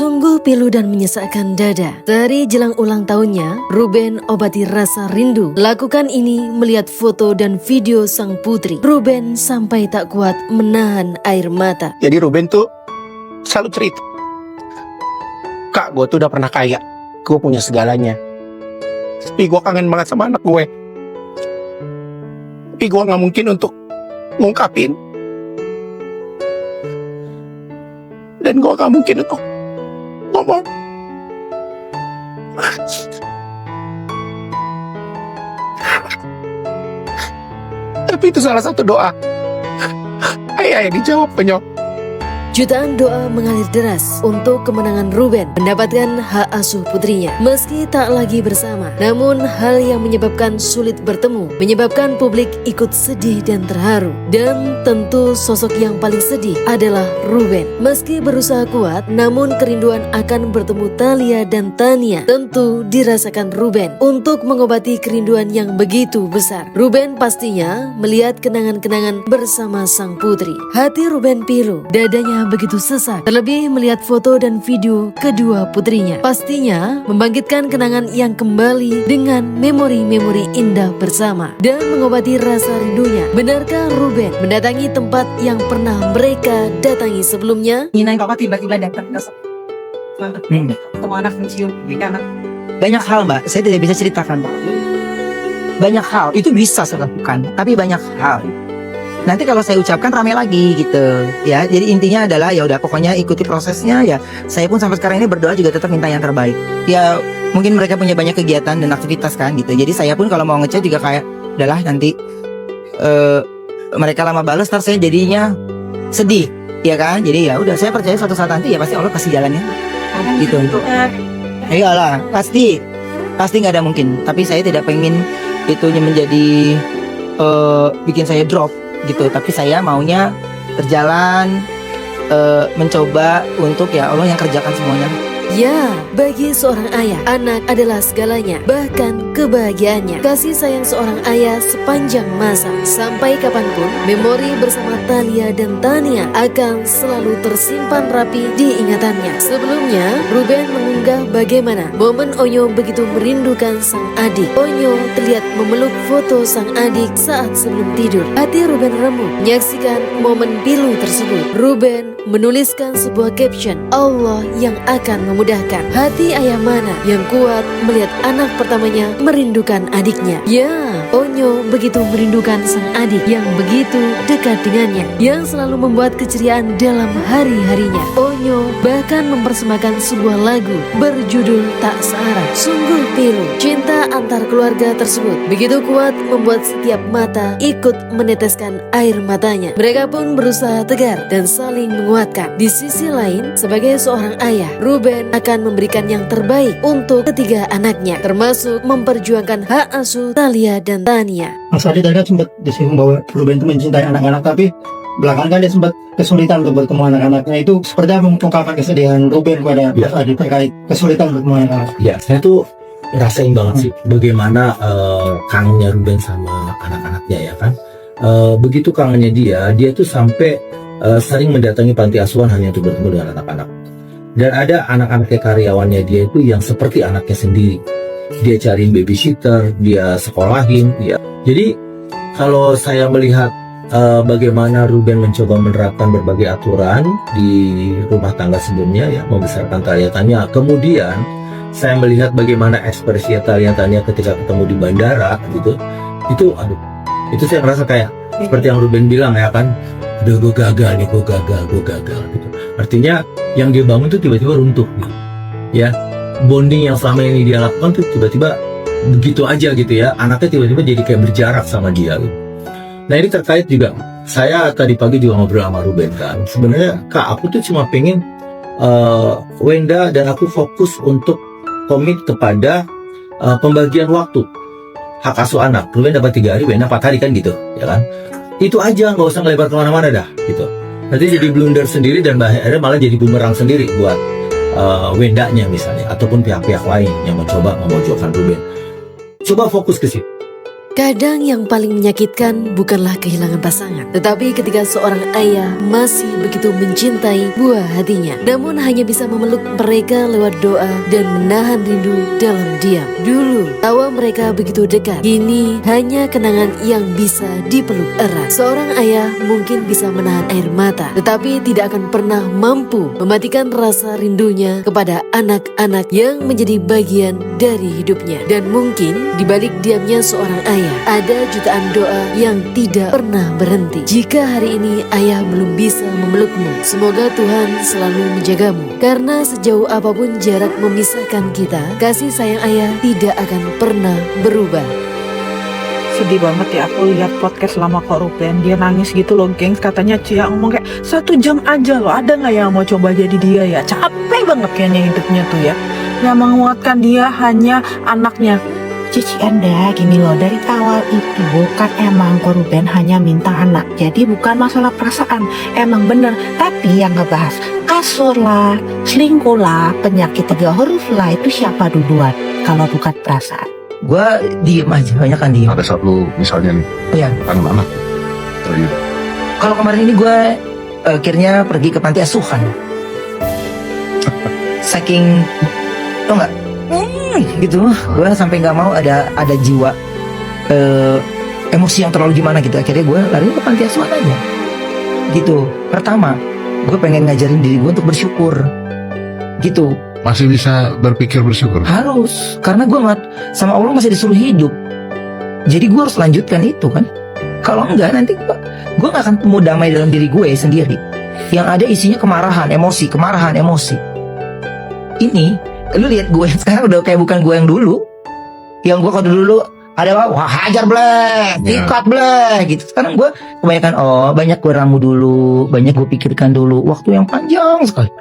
Sungguh pilu dan menyesakkan dada. Sehari jelang ulang tahunnya, Ruben obati rasa rindu. Lakukan ini melihat foto dan video sang putri. Ruben sampai tak kuat menahan air mata. Jadi Ruben tuh selalu cerita, "Kak, gue tuh udah pernah kaya, gue punya segalanya. Tapi gue kangen banget sama anak gue. Tapi gue gak mungkin untuk ngungkapin. Dan gue gak mungkin untuk ngomong." Tapi itu salah satu doa ayah yang dijawab, Penyok. Jutaan doa mengalir deras untuk kemenangan Ruben mendapatkan hak asuh putrinya. Meski tak lagi bersama, namun hal yang menyebabkan sulit bertemu menyebabkan publik ikut sedih dan terharu. Dan tentu sosok yang paling sedih adalah Ruben. Meski berusaha kuat, namun kerinduan akan bertemu Thalia dan Tania tentu dirasakan Ruben. Untuk mengobati kerinduan yang begitu besar, Ruben pastinya melihat kenangan-kenangan bersama sang putri. Hati Ruben pilu, dadanya begitu sesak, terlebih melihat foto dan video kedua putrinya. Pastinya membangkitkan kenangan yang kembali dengan memori-memori indah bersama dan mengobati rasa rindunya. Benarkah Ruben mendatangi tempat yang pernah mereka datangi sebelumnya? Nina kakak tiba-tiba datang ke ketemu anak mencium anak. Banyak hal, Mbak, saya tidak bisa ceritakan, Mbak. Banyak hal, itu bisa saya lakukan, tapi banyak hal nanti kalau saya ucapkan rame lagi gitu ya. Jadi intinya adalah ya udah pokoknya ikuti prosesnya ya. Saya pun sampai sekarang ini berdoa juga tetap minta yang terbaik. Ya mungkin mereka punya banyak kegiatan dan aktivitas kan gitu. Jadi saya pun kalau mau ngechat juga kayak udahlah nanti mereka lama balas ntar saya jadinya sedih ya kan. Jadi ya udah saya percaya suatu saat nanti ya pasti Allah kasih jalannya gitu. Iyalah pasti nggak ada mungkin. Tapi saya tidak pengen itu menjadi bikin saya drop gitu, tapi saya maunya berjalan mencoba untuk ya Allah yang kerjakan semuanya. Ya, bagi seorang ayah, anak adalah segalanya, bahkan kebahagiaannya. Kasih sayang seorang ayah sepanjang masa, sampai kapanpun, memori bersama Thalia dan Tania akan selalu tersimpan rapi di ingatannya. Sebelumnya, Ruben mengunggah bagaimana momen Onyo begitu merindukan sang adik. Onyo terlihat memeluk foto sang adik saat sebelum tidur. Hati Ruben remuk menyaksikan momen pilu tersebut. Ruben menuliskan sebuah caption, Allah yang akan memudahkan. Hati ayah mana yang kuat melihat anak pertamanya merindukan adiknya. Ya, Onyo begitu merindukan sang adik yang begitu dekat dengannya, yang selalu membuat keceriaan dalam hari-harinya. Onyo bahkan mempersembahkan sebuah lagu berjudul Tak Searah. Sungguh pilu, cinta antar keluarga tersebut begitu kuat membuat setiap mata ikut meneteskan air matanya. Mereka pun berusaha tegar dan saling menguatkan. Di sisi lain, sebagai seorang ayah, Ruben akan memberikan yang terbaik untuk ketiga anaknya, termasuk memperjuangkan hak asuh Thalia dan Tania. Mas Adi tadi kan sempat disinggung bahwa Ruben itu mencintai anak-anak, tapi belakangan kan dia sempat kesulitan untuk bertemu anak-anaknya. Itu seperti apa mengungkapkan kesedihan Ruben pada Mas Adi terkait kesulitan bertemu anak-anak? Ya, saya tuh rasain banget sih bagaimana kangennya Ruben sama anak-anaknya ya kan. Begitu kangennya dia tuh sampai sering mendatangi panti asuhan hanya untuk bertemu dengan anak-anak. Dan ada anak-anaknya karyawannya dia itu yang seperti anaknya sendiri. Dia cariin babysitter, dia sekolahin, ya. Jadi kalau saya melihat bagaimana Ruben mencoba menerapkan berbagai aturan di rumah tangga sebelumnya, ya, membesarkan Thalia, kemudian saya melihat bagaimana ekspresi Thalia ketika ketemu di bandara, gitu. Itu saya merasa kayak seperti yang Ruben bilang ya kan, udah gue gagal gitu. Artinya yang dia bangun tuh tiba-tiba runtuh gitu. Ya, bonding yang selama ini dia lakukan tuh tiba-tiba begitu aja gitu ya. Anaknya tiba-tiba jadi kayak berjarak sama dia gitu. Nah ini terkait juga, saya tadi pagi juga ngobrol sama Ruben kan. Sebenarnya Kak, aku tuh cuma pengen Wenda dan aku fokus untuk komit kepada pembagian waktu hak asuh anak. Ruben dapat 3 hari, Wenda 4 hari kan gitu, ya kan? Itu aja, nggak usah ngelebar kemana-mana dah gitu. Nanti jadi blunder sendiri dan akhirnya malah jadi bumerang sendiri buat Wendanya misalnya, ataupun pihak-pihak lain yang mencoba memojokkan Ruben. Coba fokus ke situ. Kadang yang paling menyakitkan bukanlah kehilangan pasangan, tetapi ketika seorang ayah masih begitu mencintai buah hatinya, namun hanya bisa memeluk mereka lewat doa dan menahan rindu dalam diam. Dulu, tawa mereka begitu dekat, kini hanya kenangan yang bisa dipeluk erat. Seorang ayah mungkin bisa menahan air mata, tetapi tidak akan pernah mampu mematikan rasa rindunya kepada anak-anak yang menjadi bagian dari hidupnya. Dan mungkin di balik diamnya seorang ayah, ada jutaan doa yang tidak pernah berhenti. Jika hari ini ayah belum bisa memelukmu, semoga Tuhan selalu menjagamu. Karena sejauh apapun jarak memisahkan kita, kasih sayang ayah tidak akan pernah berubah. Sedih banget ya aku lihat podcast lama Kak Ruben. Dia nangis gitu loh, gengs. Katanya Cia ngomong kayak 1 jam aja loh. Ada nggak yang mau coba jadi dia ya? Capek banget kayaknya hidupnya tuh ya. Yang menguatkan dia hanya anaknya. Cici Anda, gini loh, dari awal itu kan emang Ruben hanya minta anak. Jadi bukan masalah perasaan, emang bener. Tapi yang ngebahas kasur lah, selingkuh lah, penyakit 3 huruf lah, itu siapa duluan kalau bukan perasaan? Gue diem aja, banyak kan diem. Pada saat lu misalnya nih Iya. kangen anak, oh iya. Kalau kemarin ini gue akhirnya pergi ke panti asuhan. Saking, tau nggak? Gitu, gue sampai nggak mau ada jiwa emosi yang terlalu gimana gitu. Akhirnya gue lari ke panti asuhan aja. Gitu. Pertama, gue pengen ngajarin diri gue untuk bersyukur. Gitu. Masih bisa berpikir bersyukur. Harus, karena gue sama Allah masih disuruh hidup. Jadi gue harus lanjutkan itu kan. Kalau enggak nanti gue gak akan mau damai dalam diri gue sendiri. Yang ada isinya kemarahan, emosi. Ini, lu lihat gue sekarang udah kayak bukan gue yang dulu. Yang gue kalau dulu ada wah hajar bleh, ikat bleh gitu. Sekarang gue kebanyakan banyak gue ramu dulu, banyak gue pikirkan dulu. Waktu yang panjang sekali.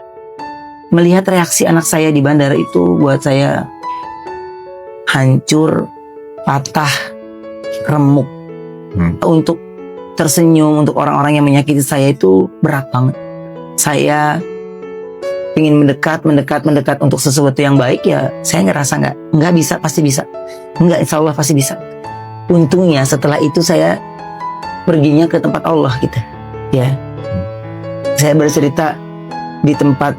Melihat reaksi anak saya di bandara itu buat saya hancur, patah, remuk. Untuk tersenyum untuk orang-orang yang menyakiti saya itu berat banget. Saya ingin mendekat untuk sesuatu yang baik, ya saya ngerasa nggak bisa, pasti bisa. Nggak, insya Allah pasti bisa. Untungnya setelah itu saya perginya ke tempat Allah gitu. Ya, saya bercerita di tempat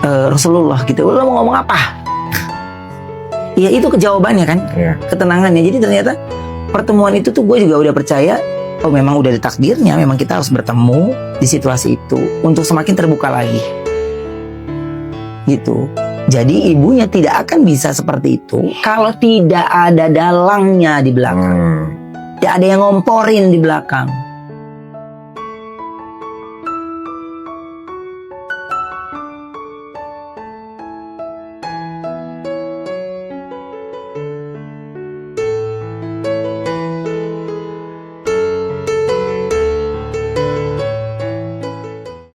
Rasulullah gitu. Lo mau ngomong apa? Ya itu kejawabannya kan, ketenangannya. Jadi ternyata pertemuan itu tuh gue juga udah percaya, memang udah ada takdirnya, memang kita harus bertemu di situasi itu untuk semakin terbuka lagi. Gitu. Jadi ibunya tidak akan bisa seperti itu kalau tidak ada dalangnya di belakang. Tidak ada yang ngomporin di belakang.